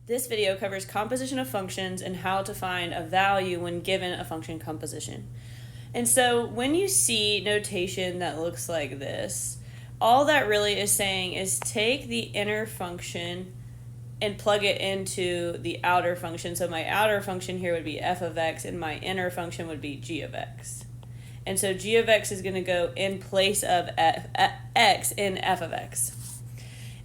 This video covers composition of functions and how to find a value when given a function composition. And so when you see notation that looks like this, all that really is saying is take the inner function and plug it into the outer function. So my outer function here would be f of x and my inner function would be g of x. And so g of x is going to go in place of x in f of x.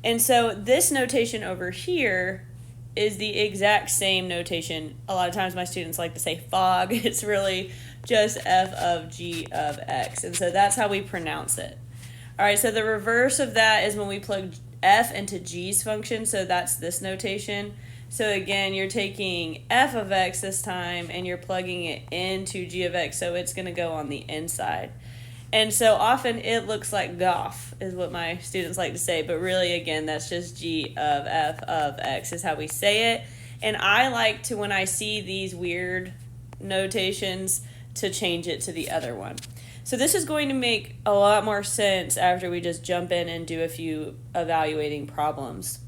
And so this notation over here is the exact same notation. A lot of times my students like to say fog. It's really just f of g of x. And so that's how we pronounce it. All right, so the reverse of that is when we plug f into g's function. So that's this notation. So again, you're taking f of x this time and you're plugging it into g of x. So it's going to go on the inside. And so often it looks like goff is what my students like to say, but really, again, that's just g of f of x is how we say it. And I like to, when I see these weird notations, to change it to the other one. So this is going to make a lot more sense after we just jump in and do a few evaluating problems.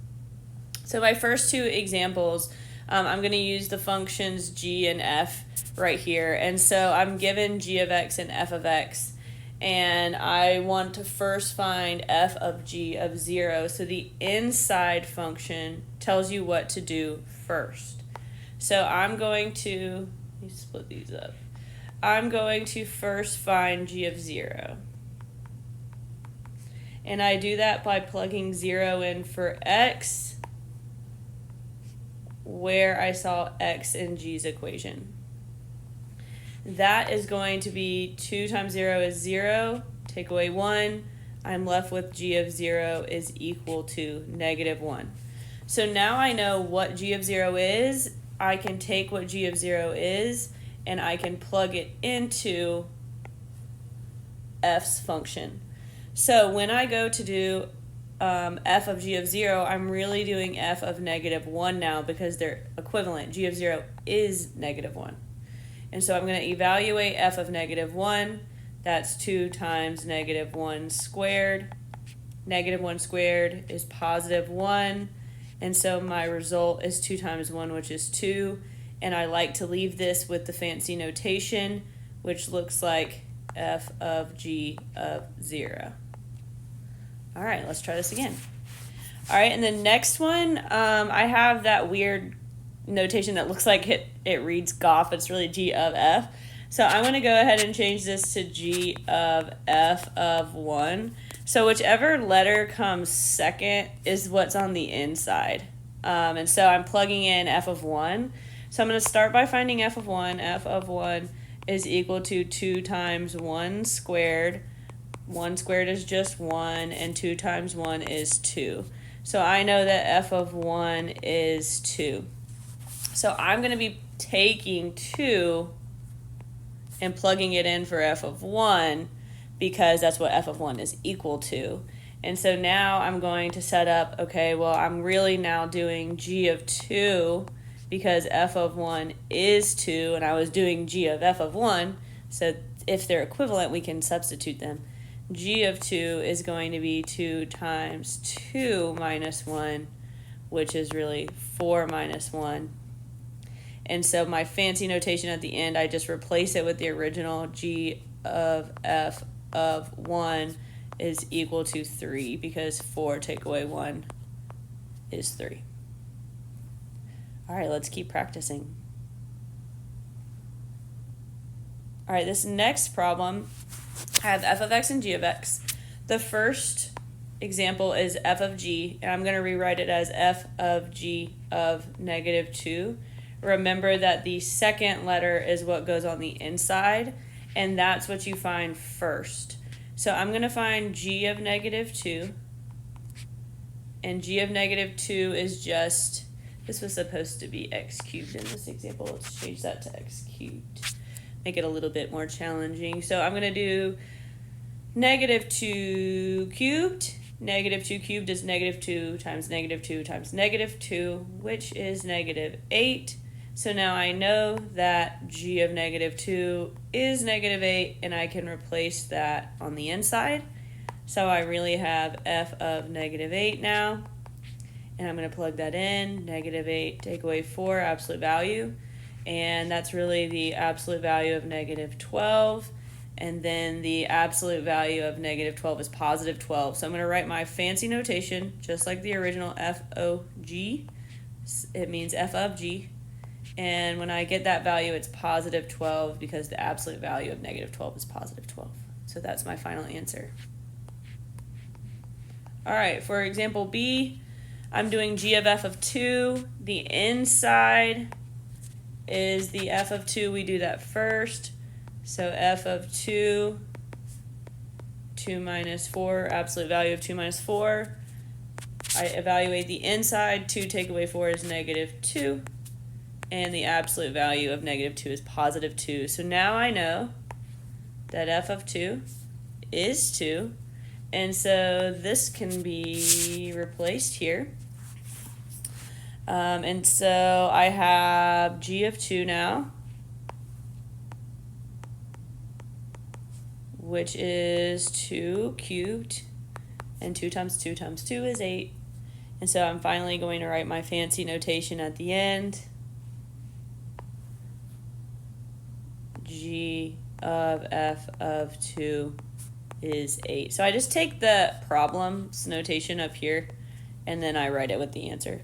So my first two examples, I'm going to use the functions g and f right here. And so I'm given g of x and f of x. And I want to first find f of g of 0. So the inside function tells you what to do first. So I'm going to, let me split these up. I'm going to first find g of 0. And I do that by plugging 0 in for x, where I saw x in g's equation. That is going to be 2 times 0 is 0, take away 1, I'm left with g of 0 is equal to -1. So now I know what g of 0 is. I can take what g of 0 is and I can plug it into f's function. So when I go to do f of g of 0, I'm really doing f of -1 now because they're equivalent. G of 0 is -1. And so I'm going to evaluate f of -1. That's 2 times -1 squared. -1 squared is +1. And so my result is 2 times 1, which is 2. And I like to leave this with the fancy notation, which looks like f of g of 0. All right, let's try this again. All right, and the next one, I have that weird notation that looks like it reads goff. It's really g of f. So I'm going to go ahead and change this to g of f of 1. So whichever letter comes second is what's on the inside. And so I'm plugging in f of 1. So I'm going to start by finding f of 1. F of 1 is equal to 2 times 1 squared. 1 squared is just 1, and 2 times 1 is 2. So I know that f of 1 is 2. So I'm going to be taking 2 and plugging it in for f of 1 because that's what f of 1 is equal to. And so now I'm going to set up, okay, well, I'm really now doing g of 2 because f of 1 is 2, and I was doing g of f of 1. So if they're equivalent, we can substitute them. G of 2 is going to be 2 times 2 minus 1, which is really 4 minus 1. And so my fancy notation at the end, I just replace it with the original. G of f of 1 is equal to 3 because 4 take away 1 is 3. All right, let's keep practicing. All right, this next problem, I have f of x and g of x. The first example is f of g, and I'm going to rewrite it as f of g of -2. Remember that the second letter is what goes on the inside, and that's what you find first. So I'm going to find g of -2, and g of -2 is just, this was supposed to be x cubed in this example. Let's change that to x cubed. Make it a little bit more challenging. So I'm going to do -2 cubed. -2 cubed is -2 times -2 times -2, which is -8. So now I know that g of -2 is -8, and I can replace that on the inside. So I really have f of -8 now. and I'm going to plug that in. -8 take away 4, absolute value, and that's really the absolute value of -12, and then the absolute value of -12 is +12. So I'm going to write my fancy notation just like the original FOG. It means f of g, and when I get that value it's +12 because the absolute value of -12 is +12. So that's my final answer. Alright, for example B, I'm doing g of f of 2. The inside is the f of 2. We do that first. So f of 2, 2 minus 4, absolute value of 2 minus 4. I evaluate the inside. 2 take away 4 is -2. And the absolute value of -2 is +2. So now I know that f of 2 is 2. And so this can be replaced here. And so I have g of 2 now, which is 2 cubed, and 2 times 2 times 2 is 8. And so I'm finally going to write my fancy notation at the end. G of f of 2 is 8. So I just take the problem's notation up here, and then I write it with the answer.